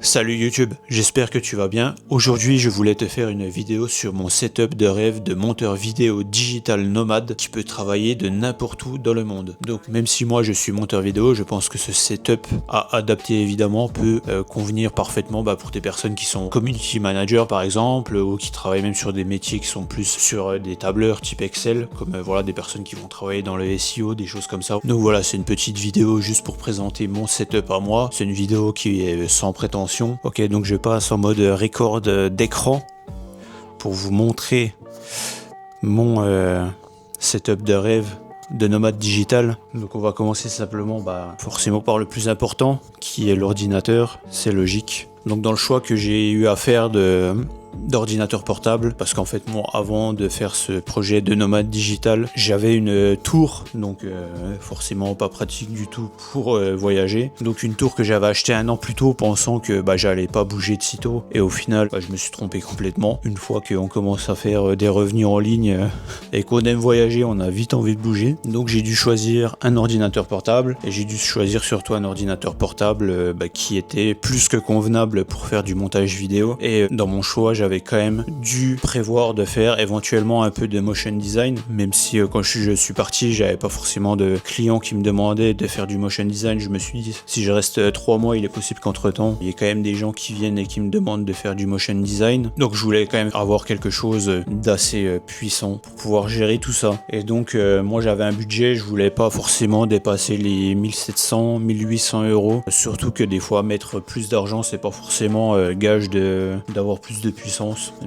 Salut YouTube, j'espère que tu vas bien. Aujourd'hui, je voulais te faire une vidéo sur mon setup de rêve de monteur vidéo digital nomade qui peut travailler de n'importe où dans le monde. Donc même si moi je suis monteur vidéo, je pense que ce setup à adapter évidemment peut convenir parfaitement pour des personnes qui sont community manager par exemple, ou qui travaillent même sur des métiers qui sont plus sur des tableurs type Excel, comme voilà des personnes qui vont travailler dans le SEO, des choses comme ça. Donc voilà, c'est une petite vidéo juste pour présenter mon setup à moi. C'est une vidéo qui est sans prétention. Ok, donc je passe en mode record d'écran pour vous montrer mon setup de rêve de nomade digital. Donc on va commencer simplement forcément par le plus important qui est l'ordinateur, c'est logique. Donc dans le choix que j'ai eu à faire d'ordinateur portable, parce qu'en fait moi avant de faire ce projet de nomade digital, j'avais une tour, donc forcément pas pratique du tout pour voyager. Donc une tour que j'avais acheté 1 an plus tôt pensant que j'allais pas bouger de sitôt, et au final je me suis trompé complètement. Une fois qu'on commence à faire des revenus en ligne et qu'on aime voyager, on a vite envie de bouger. Donc j'ai dû choisir un ordinateur portable, et j'ai dû choisir surtout un ordinateur portable qui était plus que convenable pour faire du montage vidéo. Et dans mon choix, j'avais quand même dû prévoir de faire éventuellement un peu de motion design, même si quand je suis parti, j'avais pas forcément de clients qui me demandaient de faire du motion design. Je me suis dit, si je reste 3 mois, il est possible qu'entre temps, il y ait quand même des gens qui viennent et qui me demandent de faire du motion design. Donc je voulais quand même avoir quelque chose d'assez puissant pour pouvoir gérer tout ça. Et donc moi j'avais un budget, je voulais pas forcément dépasser les 1700, 1800 euros. Surtout que des fois mettre plus d'argent, c'est pas forcément gage d'avoir plus de puissance.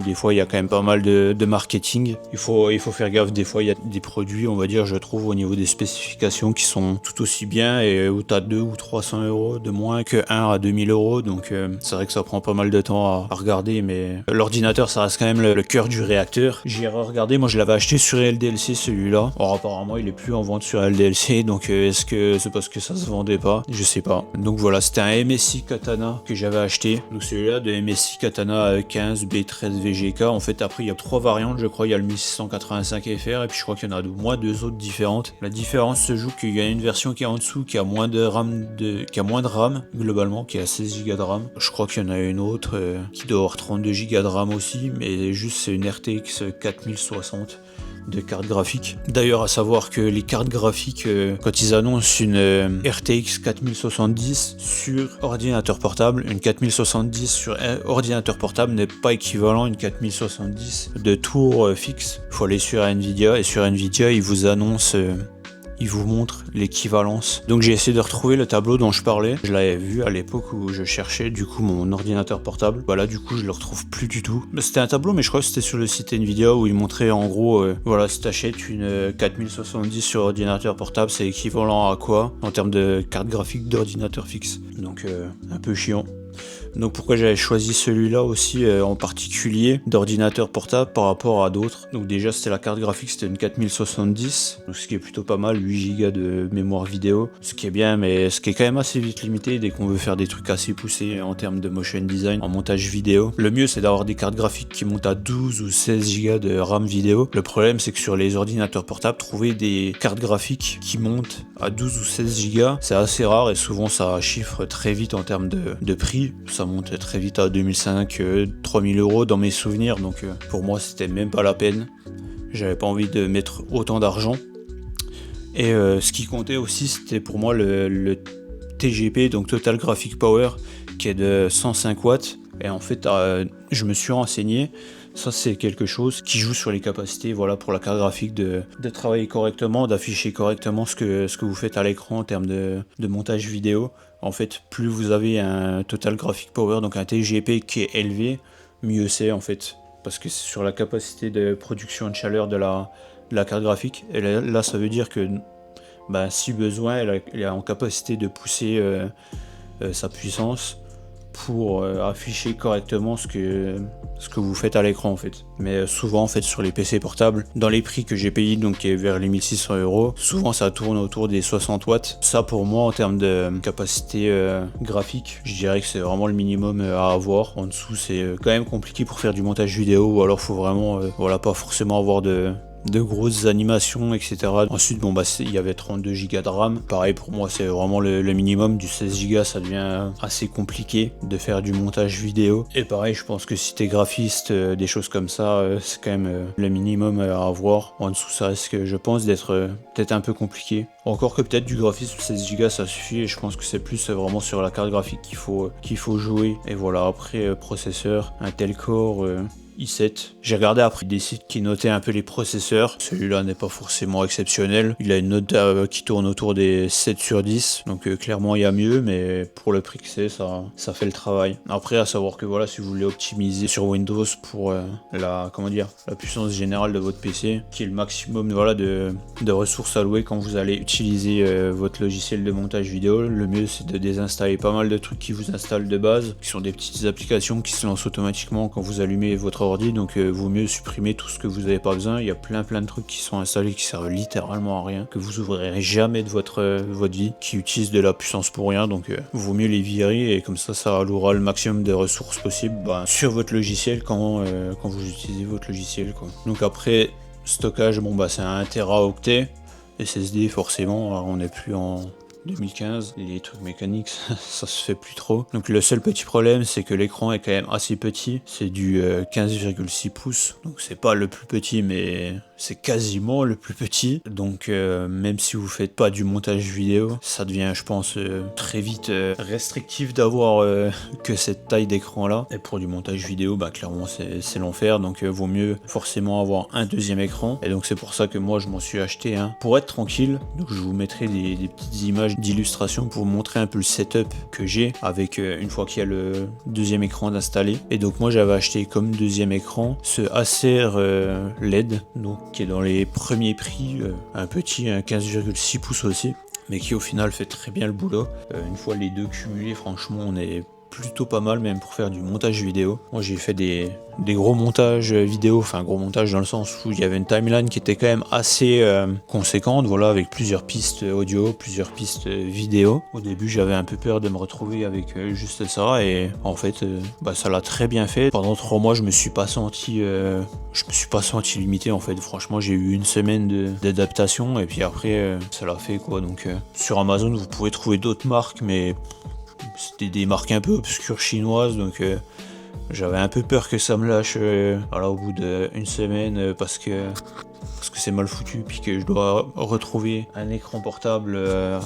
Des fois il y a quand même pas mal de marketing. Il faut faire gaffe, des fois il y a des produits, on va dire, je trouve au niveau des spécifications qui sont tout aussi bien, et où tu as 200 ou 300 euros de moins que 1 à 2000 euros. Donc c'est vrai que ça prend pas mal de temps à regarder, mais l'ordinateur ça reste quand même le cœur du réacteur. J'ai regardé, moi je l'avais acheté sur LDLC celui-là. Or apparemment il est plus en vente sur LDLC, donc est-ce que c'est parce que ça se vendait pas? Je sais pas. Donc voilà, c'était un MSI Katana que j'avais acheté. Donc celui-là de MSI Katana 15 B13 VGK. En fait après il y a 3 variantes, je crois. Il y a le 1685 FR, et puis je crois qu'il y en a au moins 2 autres différentes. La différence se joue qu'il y a une version qui est en dessous qui a moins de RAM, qui a moins de RAM globalement, qui a 16 Go de RAM. Je crois qu'il y en a une autre qui doit avoir 32 Go de RAM aussi, mais juste c'est une RTX 4060 de carte graphique. D'ailleurs à savoir que les cartes graphiques, quand ils annoncent une RTX 4070 sur ordinateur portable, une 4070 sur ordinateur portable n'est pas équivalent à une 4070 de tour fixe. Il faut aller sur Nvidia, et sur Nvidia ils vous annoncent il vous montre l'équivalence. Donc j'ai essayé de retrouver le tableau dont je parlais. Je l'avais vu à l'époque où je cherchais du coup mon ordinateur portable. Là du coup je le retrouve plus du tout. C'était un tableau, mais je crois que c'était sur le site Nvidia où il montrait en gros voilà, si t'achètes une 4070 sur ordinateur portable, c'est équivalent à quoi en termes de carte graphique d'ordinateur fixe. Donc un peu chiant. Donc pourquoi j'avais choisi celui-là aussi en particulier d'ordinateur portable par rapport à d'autres. Donc déjà c'était la carte graphique, c'était une 4070, donc ce qui est plutôt pas mal, 8 Go de mémoire vidéo, ce qui est bien, mais ce qui est quand même assez vite limité dès qu'on veut faire des trucs assez poussés en termes de motion design, en montage vidéo. Le mieux c'est d'avoir des cartes graphiques qui montent à 12 ou 16 Go de RAM vidéo. Le problème c'est que sur les ordinateurs portables, trouver des cartes graphiques qui montent à 12 ou 16 Go, c'est assez rare, et souvent ça chiffre très vite en termes de prix. Ça monte très vite à 2005, 3000 euros dans mes souvenirs, donc pour moi c'était même pas la peine. J'avais pas envie de mettre autant d'argent. Et ce qui comptait aussi c'était pour moi le TGP, donc Total Graphic Power, qui est de 105 watts. Et en fait je me suis renseigné, ça c'est quelque chose qui joue sur les capacités, voilà, pour la carte graphique de travailler correctement, d'afficher correctement ce que vous faites à l'écran en termes de montage vidéo. En fait, plus vous avez un Total Graphic Power, donc un TGP qui est élevé, mieux c'est en fait, parce que c'est sur la capacité de production de chaleur de la carte graphique. Et là ça veut dire que si besoin, elle est en capacité de pousser sa puissance pour afficher correctement ce que vous faites à l'écran en fait. Mais souvent en fait sur les PC portables, dans les prix que j'ai payé, donc qui est vers les 1600 euros, souvent ça tourne autour des 60 watts. Ça pour moi en termes de capacité graphique, je dirais que c'est vraiment le minimum à avoir. En dessous c'est quand même compliqué pour faire du montage vidéo, ou alors faut vraiment voilà, pas forcément avoir de de grosses animations, etc. Ensuite, bon bah il y avait 32 Go de RAM. Pareil pour moi, c'est vraiment le minimum. Du 16 Go, ça devient assez compliqué de faire du montage vidéo. Et pareil, je pense que si t'es graphiste, des choses comme ça, c'est quand même le minimum à avoir. En dessous, ça risque, je pense, d'être peut-être un peu compliqué. Encore que peut-être du graphisme 16 Go ça suffit, et je pense que c'est plus vraiment sur la carte graphique qu'il faut jouer. Et voilà, après processeur, Intel Core i7. J'ai regardé après des sites qui notaient un peu les processeurs. Celui-là n'est pas forcément exceptionnel. Il a une note qui tourne autour des 7 sur 10. Donc clairement il y a mieux, mais pour le prix que c'est, ça fait le travail. Après, à savoir que voilà, si vous voulez optimiser sur Windows pour la puissance générale de votre PC, qui est le maximum voilà, de ressources allouées quand vous allez utiliser votre logiciel de montage vidéo, le mieux c'est de désinstaller pas mal de trucs qui vous installent de base, qui sont des petites applications qui se lancent automatiquement quand vous allumez votre ordi, donc vaut mieux supprimer tout ce que vous n'avez pas besoin. Il y a plein de trucs qui sont installés qui servent littéralement à rien, que vous ouvrirez jamais de votre vie, qui utilisent de la puissance pour rien, donc vaut mieux les virer, et comme ça allouera le maximum de ressources possibles sur votre logiciel quand vous utilisez votre logiciel, quoi. Donc après, stockage, bon bah c'est un Teraoctet. SSD, forcément, on n'est plus en 2015, les trucs mécaniques ça se fait plus trop. Donc le seul petit problème, c'est que l'écran est quand même assez petit, c'est du 15,6 pouces, donc c'est pas le plus petit, mais c'est quasiment le plus petit. Donc même si vous faites pas du montage vidéo, ça devient, je pense, très vite restrictif d'avoir que cette taille d'écran là. Et pour du montage vidéo, bah clairement c'est l'enfer, donc vaut mieux forcément avoir un deuxième écran. Et donc c'est pour ça que moi je m'en suis acheté un pour être tranquille. Donc je vous mettrai des petites images d'illustration pour vous montrer un peu le setup que j'ai avec une fois qu'il y a le deuxième écran d'installer. Et donc moi j'avais acheté comme deuxième écran ce Acer LED, donc qui est dans les premiers prix, un petit, un 15,6 pouces aussi, mais qui au final fait très bien le boulot. Une fois les deux cumulés, franchement on est plutôt pas mal même pour faire du montage vidéo. Moi j'ai fait des gros montages vidéo, enfin gros montage dans le sens où il y avait une timeline qui était quand même assez conséquente, voilà, avec plusieurs pistes audio, plusieurs pistes vidéo. Au début j'avais un peu peur de me retrouver avec juste ça, et en fait ça l'a très bien fait. Pendant 3 mois je me suis pas senti limité en fait. Franchement j'ai eu une semaine d'adaptation, et puis après ça l'a fait quoi. Donc sur Amazon vous pouvez trouver d'autres marques, mais c'était des marques un peu obscures chinoises, donc j'avais un peu peur que ça me lâche au bout d'une semaine parce que c'est mal foutu, puis que je dois retrouver un écran portable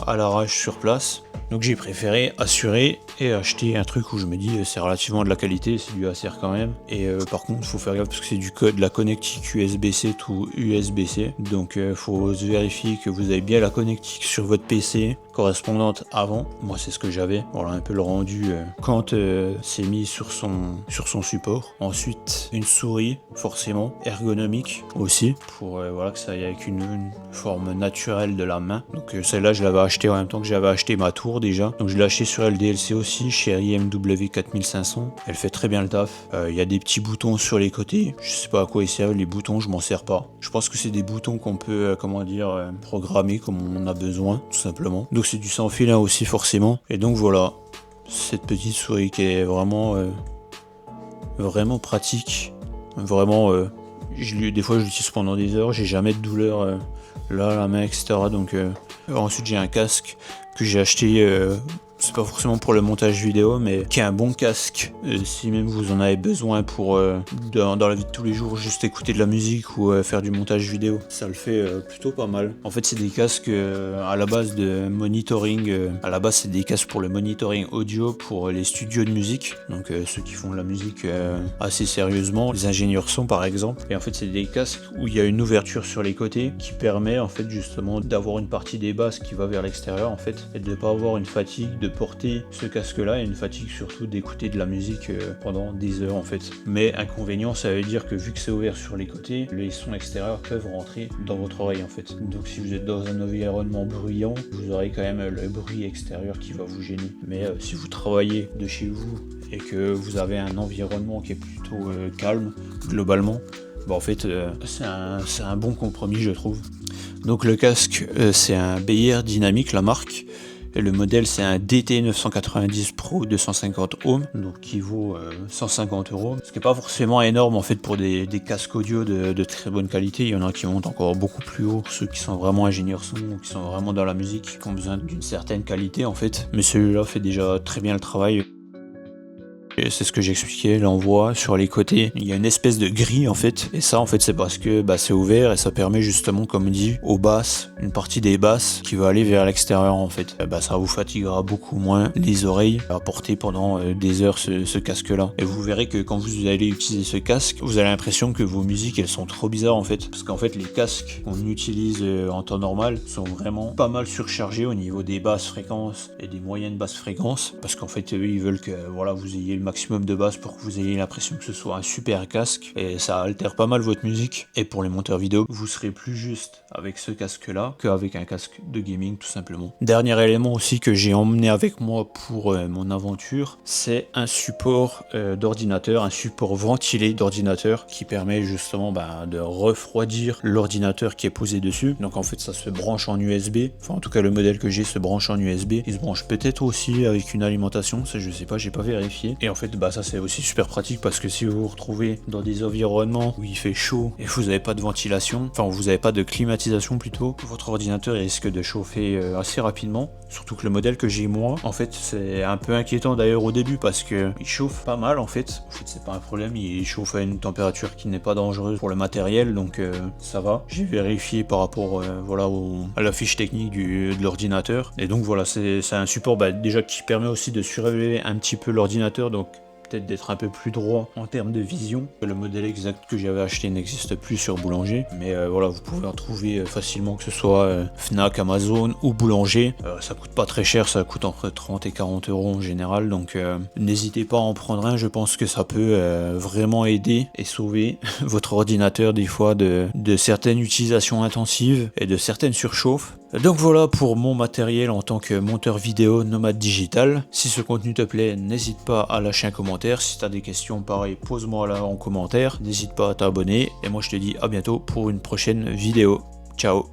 à l'arrache sur place. Donc j'ai préféré assurer et acheter un truc où je me dis c'est relativement de la qualité, c'est du Acer quand même. Et par contre il faut faire gaffe parce que c'est du code, la connectique USB-C to USB-C. Donc faut vérifier que vous avez bien la connectique sur votre PC correspondante avant. Moi c'est ce que j'avais. Voilà un peu le rendu quand c'est mis sur son support. Ensuite une souris forcément ergonomique aussi pour que ça aille avec une forme naturelle de la main. Donc celle-là je l'avais acheté en même temps que j'avais acheté ma tour déjà. Donc je l'ai acheté sur LDLC aussi chez IMW 4500. Elle fait très bien le taf. Il y a des petits boutons sur les côtés. Je sais pas à quoi ils servent les boutons, je m'en sers pas. Je pense que c'est des boutons qu'on peut programmer comme on a besoin tout simplement. Donc c'est du sans fil aussi forcément. Et donc voilà, cette petite souris qui est vraiment pratique. Vraiment des fois je l'utilise pendant des heures, j'ai jamais de douleur là à la main, etc. Donc ensuite j'ai un casque que j'ai acheté, c'est pas forcément pour le montage vidéo, mais qui est un bon casque si même vous en avez besoin pour dans la vie de tous les jours, juste écouter de la musique ou faire du montage vidéo. Ça le fait plutôt pas mal. En fait c'est des casques à la base de monitoring, à la base c'est des casques pour le monitoring audio pour les studios de musique, donc ceux qui font de la musique assez sérieusement, les ingénieurs son par exemple. Et en fait c'est des casques où il y a une ouverture sur les côtés qui permet en fait justement d'avoir une partie des basses qui va vers l'extérieur en fait, et de ne pas avoir une fatigue de porter ce casque là, et une fatigue surtout d'écouter de la musique pendant des heures en fait. Mais inconvénient, ça veut dire que vu que c'est ouvert sur les côtés, les sons extérieurs peuvent rentrer dans votre oreille en fait. Donc si vous êtes dans un environnement bruyant, vous aurez quand même le bruit extérieur qui va vous gêner. Mais si vous travaillez de chez vous et que vous avez un environnement qui est plutôt calme globalement, en fait c'est un bon compromis je trouve. Donc le casque c'est un Beyer Dynamic la marque, Et le modèle c'est un DT990 Pro 250 ohms, donc qui vaut 150 €, ce qui n'est pas forcément énorme en fait pour des casques audio de très bonne qualité. Il y en a qui montent encore beaucoup plus haut, ceux qui sont vraiment ingénieurs son ou qui sont vraiment dans la musique, qui ont besoin d'une certaine qualité en fait, mais celui-là fait déjà très bien le travail. Et c'est ce que j'expliquais, là on voit sur les côtés, il y a une espèce de grille en fait, et ça en fait c'est parce que c'est ouvert et ça permet justement, comme on dit, aux basses, une partie des basses qui va aller vers l'extérieur en fait. Ça vous fatiguera beaucoup moins les oreilles à porter pendant des heures ce casque là. Et vous verrez que quand vous allez utiliser ce casque, vous avez l'impression que vos musiques elles sont trop bizarres en fait, parce qu'en fait les casques qu'on utilise en temps normal sont vraiment pas mal surchargés au niveau des basses fréquences et des moyennes basses fréquences, parce qu'en fait eux ils veulent que voilà vous ayez le maximum de basse pour que vous ayez l'impression que ce soit un super casque, et ça altère pas mal votre musique. Et pour les monteurs vidéo, vous serez plus juste avec ce casque là qu'avec un casque de gaming tout simplement. Dernier élément aussi que j'ai emmené avec moi pour mon aventure, c'est un support d'ordinateur, un support ventilé d'ordinateur qui permet justement de refroidir l'ordinateur qui est posé dessus. Donc en fait ça se branche en USB, enfin en tout cas le modèle que j'ai se branche en USB, il se branche peut-être aussi avec une alimentation, ça je sais pas, j'ai pas vérifié. Et en fait ça c'est aussi super pratique, parce que si vous vous retrouvez dans des environnements où il fait chaud et vous n'avez pas de ventilation, enfin vous n'avez pas de climatisation plutôt, votre ordinateur risque de chauffer assez rapidement. Surtout que le modèle que j'ai moi, en fait c'est un peu inquiétant d'ailleurs au début, parce que il chauffe pas mal en fait c'est pas un problème, il chauffe à une température qui n'est pas dangereuse pour le matériel, donc ça va. J'ai vérifié par rapport à la fiche technique de l'ordinateur, et donc voilà, c'est un support déjà qui permet aussi de surélever un petit peu l'ordinateur, donc peut-être d'être un peu plus droit en termes de vision. Le modèle exact que j'avais acheté n'existe plus sur Boulanger, mais voilà, vous pouvez en trouver facilement, que ce soit Fnac, Amazon ou Boulanger. Ça coûte pas très cher, ça coûte entre 30 et 40 € en général, donc n'hésitez pas à en prendre un. Je pense que ça peut vraiment aider et sauver votre ordinateur des fois de certaines utilisations intensives et de certaines surchauffes. Donc voilà pour mon matériel en tant que monteur vidéo nomade digital. Si ce contenu te plaît, n'hésite pas à lâcher un commentaire. Si tu as des questions, pareil, pose-moi là en commentaire. N'hésite pas à t'abonner. Et moi je te dis à bientôt pour une prochaine vidéo. Ciao.